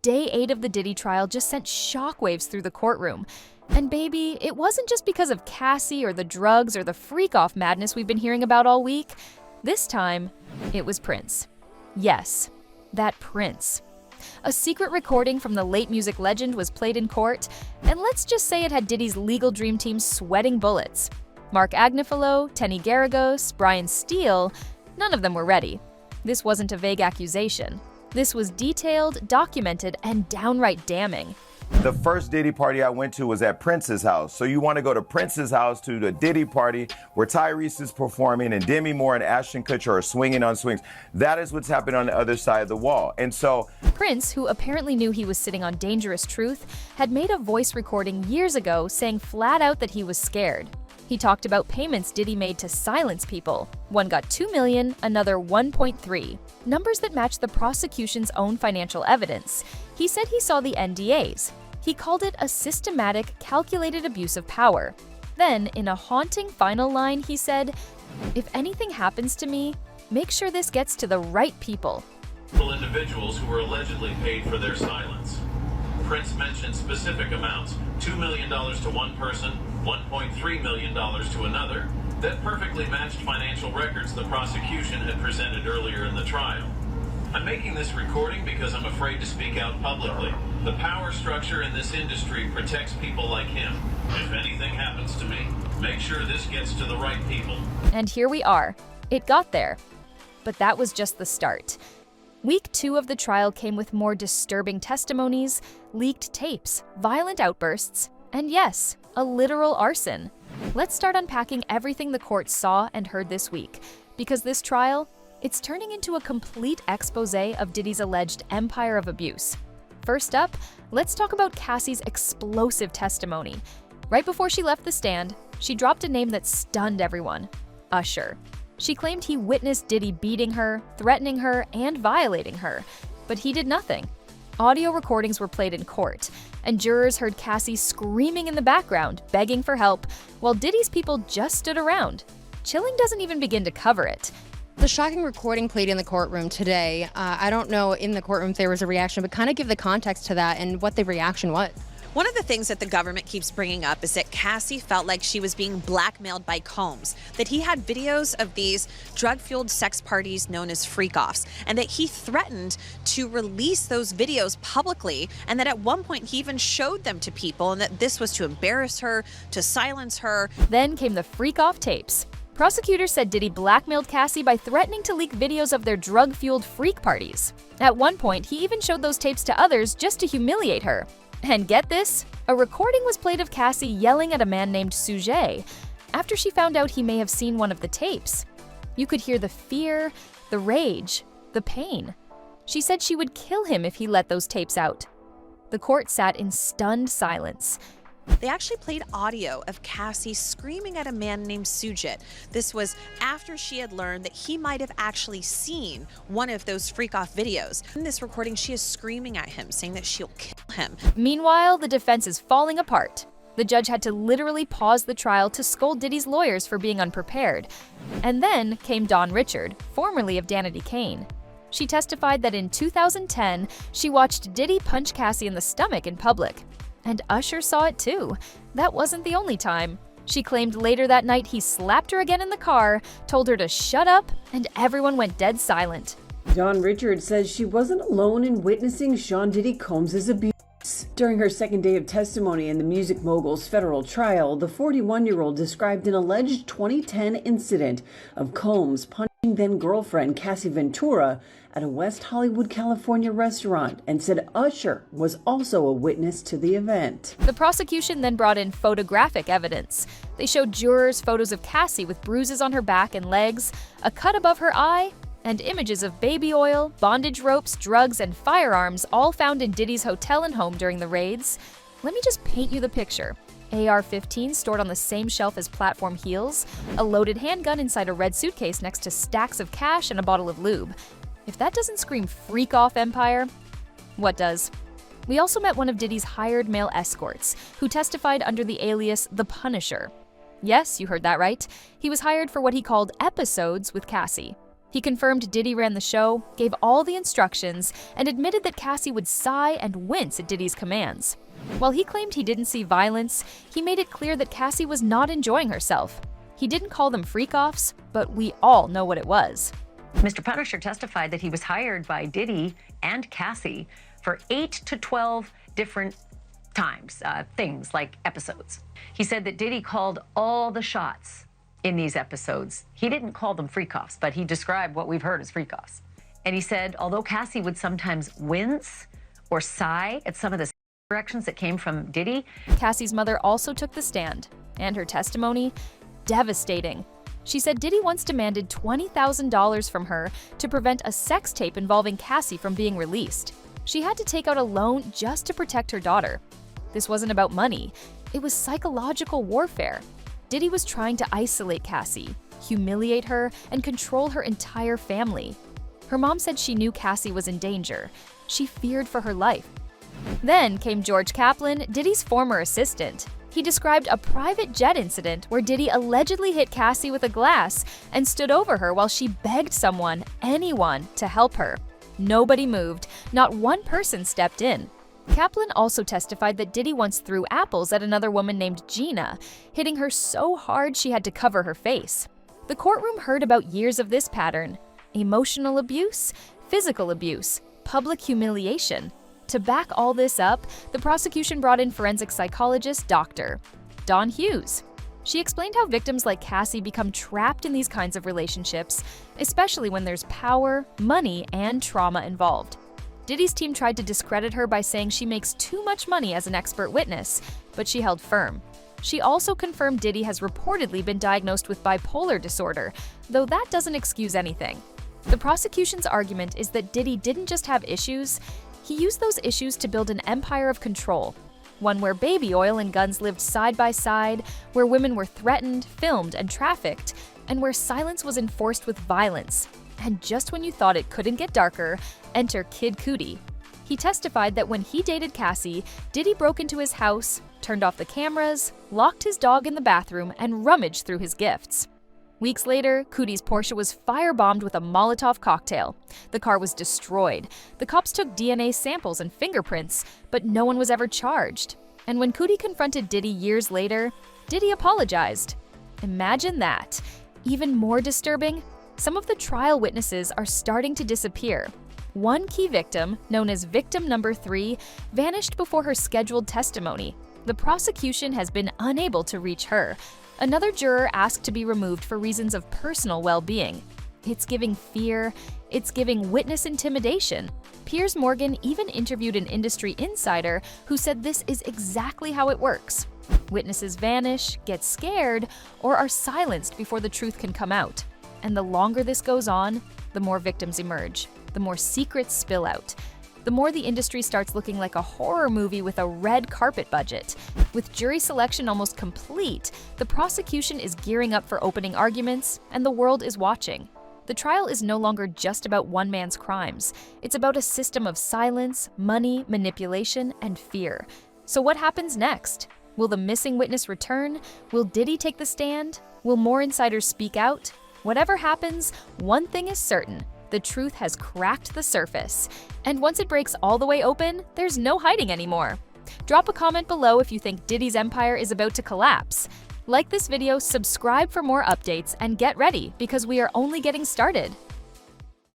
day 8 of the Diddy trial just sent shockwaves through the courtroom. And baby, it wasn't just because of Cassie or the drugs or the freak-off madness we've been hearing about all week. This time, it was Prince. Yes, that Prince. A secret recording from the late music legend was played in court, and let's just say it had Diddy's legal dream team sweating bullets. Mark Agnifilo, Tenny Geragos, Brian Steele, none of them were ready. This wasn't a vague accusation. This was detailed, documented, and downright damning. The first Diddy party I went to was at Prince's house. So you want to go to Prince's house to the Diddy party where Tyrese is performing and Demi Moore and Ashton Kutcher are swinging on swings. That is what's happening on the other side of the wall. And so Prince, who apparently knew he was sitting on dangerous truth, had made a voice recording years ago saying flat out that he was scared. He talked about payments Diddy made to silence people. One got $2 million, another $1.3. Numbers that match the prosecution's own financial evidence. He said he saw the NDAs. He called it a systematic, calculated abuse of power. Then, in a haunting final line, he said, "If anything happens to me, make sure this gets to the right people." Individuals who were allegedly paid for their silence. Prince mentioned specific amounts, $2 million to one person, $1.3 million to another, that perfectly matched financial records the prosecution had presented earlier in the trial. I'm making this recording because I'm afraid to speak out publicly. The power structure in this industry protects people like him. If anything happens to me, make sure this gets to the right people. And here we are. It got there. But that was just the start. Week 2 of the trial came with more disturbing testimonies, leaked tapes, violent outbursts, and yes, a literal arson. Let's start unpacking everything the court saw and heard this week, because this trial, it's turning into a complete expose of Diddy's alleged empire of abuse. First up, let's talk about Cassie's explosive testimony. Right before she left the stand, she dropped a name that stunned everyone: Usher. She claimed he witnessed Diddy beating her, threatening her, and violating her, but he did nothing. Audio recordings were played in court, and jurors heard Cassie screaming in the background, begging for help, while Diddy's people just stood around. Chilling doesn't even begin to cover it. The shocking recording played in the courtroom today. I don't know in the courtroom if there was a reaction, but kind of give the context to that and what the reaction was. One of the things that the government keeps bringing up is that Cassie felt like she was being blackmailed by Combs, that he had videos of these drug-fueled sex parties known as freakoffs, and that he threatened to release those videos publicly, and that at one point he even showed them to people, and that this was to embarrass her, to silence her. Then came the freak-off tapes. Prosecutors said Diddy blackmailed Cassie by threatening to leak videos of their drug-fueled freak parties. At one point, he even showed those tapes to others just to humiliate her. And get this, a recording was played of Cassie yelling at a man named Sujet after she found out he may have seen one of the tapes. You could hear the fear, the rage, the pain. She said she would kill him if he let those tapes out. The court sat in stunned silence. They actually played audio of Cassie screaming at a man named Sujit. This was after she had learned that he might have actually seen one of those freak-off videos. In this recording, she is screaming at him, saying that she'll kill him. Meanwhile, the defense is falling apart. The judge had to literally pause the trial to scold Diddy's lawyers for being unprepared. And then came Dawn Richard, formerly of Danity Kane. She testified that in 2010, she watched Diddy punch Cassie in the stomach in public. And Usher saw it too. That wasn't the only time. She claimed later that night he slapped her again in the car, told her to shut up, and everyone went dead silent. Dawn Richard says she wasn't alone in witnessing Sean Diddy Combs' abuse. During her second day of testimony in the music mogul's federal trial, the 41-year-old described an alleged 2010 incident of Combs punching then-girlfriend Cassie Ventura at a West Hollywood, California restaurant, and said Usher was also a witness to the event. The prosecution then brought in photographic evidence. They showed jurors photos of Cassie with bruises on her back and legs, a cut above her eye, and images of baby oil, bondage ropes, drugs, and firearms all found in Diddy's hotel and home during the raids. Let me just paint you the picture. AR-15 stored on the same shelf as platform heels, a loaded handgun inside a red suitcase next to stacks of cash and a bottle of lube. If that doesn't scream freak-off empire, what does? We also met one of Diddy's hired male escorts, who testified under the alias The Punisher. Yes, you heard that right. He was hired for what he called episodes with Cassie. He confirmed Diddy ran the show, gave all the instructions, and admitted that Cassie would sigh and wince at Diddy's commands. While he claimed he didn't see violence, he made it clear that Cassie was not enjoying herself. He didn't call them freak-offs, but we all know what it was. Mr. Punisher testified that he was hired by Diddy and Cassie for 8 to 12 different times, things like episodes. He said that Diddy called all the shots in these episodes. He didn't call them freak-offs, but he described what we've heard as freak-offs. And he said, although Cassie would sometimes wince or sigh at some of the directions that came from Diddy. Cassie's mother also took the stand, and her testimony, devastating. She said Diddy once demanded $20,000 from her to prevent a sex tape involving Cassie from being released. She had to take out a loan just to protect her daughter. This wasn't about money, it was psychological warfare. Diddy was trying to isolate Cassie, humiliate her, and control her entire family. Her mom said she knew Cassie was in danger. She feared for her life. Then came George Kaplan, Diddy's former assistant. He described a private jet incident where Diddy allegedly hit Cassie with a glass and stood over her while she begged someone, anyone, to help her. Nobody moved, not one person stepped in. Kaplan also testified that Diddy once threw apples at another woman named Gina, hitting her so hard she had to cover her face. The courtroom heard about years of this pattern: emotional abuse, physical abuse, public humiliation. To back all this up, the prosecution brought in forensic psychologist Dr. Dawn Hughes. She explained how victims like Cassie become trapped in these kinds of relationships, especially when there's power, money, and trauma involved. Diddy's team tried to discredit her by saying she makes too much money as an expert witness, but she held firm. She also confirmed Diddy has reportedly been diagnosed with bipolar disorder, though that doesn't excuse anything. The prosecution's argument is that Diddy didn't just have issues, he used those issues to build an empire of control. One where baby oil and guns lived side by side, where women were threatened, filmed, and trafficked, and where silence was enforced with violence. And just when you thought it couldn't get darker, enter Kid Cudi. He testified that when he dated Cassie, Diddy broke into his house, turned off the cameras, locked his dog in the bathroom, and rummaged through his gifts. Weeks later, Cudi's Porsche was firebombed with a Molotov cocktail. The car was destroyed. The cops took DNA samples and fingerprints, but no one was ever charged. And when Cudi confronted Diddy years later, Diddy apologized. Imagine that. Even more disturbing, some of the trial witnesses are starting to disappear. One key victim, known as victim number 3, vanished before her scheduled testimony. The prosecution has been unable to reach her. Another juror asked to be removed for reasons of personal well-being. It's giving fear. It's giving witness intimidation. Piers Morgan even interviewed an industry insider who said this is exactly how it works. Witnesses vanish, get scared, or are silenced before the truth can come out. And the longer this goes on, the more victims emerge, the more secrets spill out, the more the industry starts looking like a horror movie with a red carpet budget. With jury selection almost complete, the prosecution is gearing up for opening arguments, and the world is watching. The trial is no longer just about one man's crimes. It's about a system of silence, money, manipulation, and fear. So what happens next? Will the missing witness return? Will Diddy take the stand? Will more insiders speak out? Whatever happens, one thing is certain: the truth has cracked the surface. And once it breaks all the way open, there's no hiding anymore. Drop a comment below if you think Diddy's empire is about to collapse. Like this video, subscribe for more updates, and get ready because we are only getting started.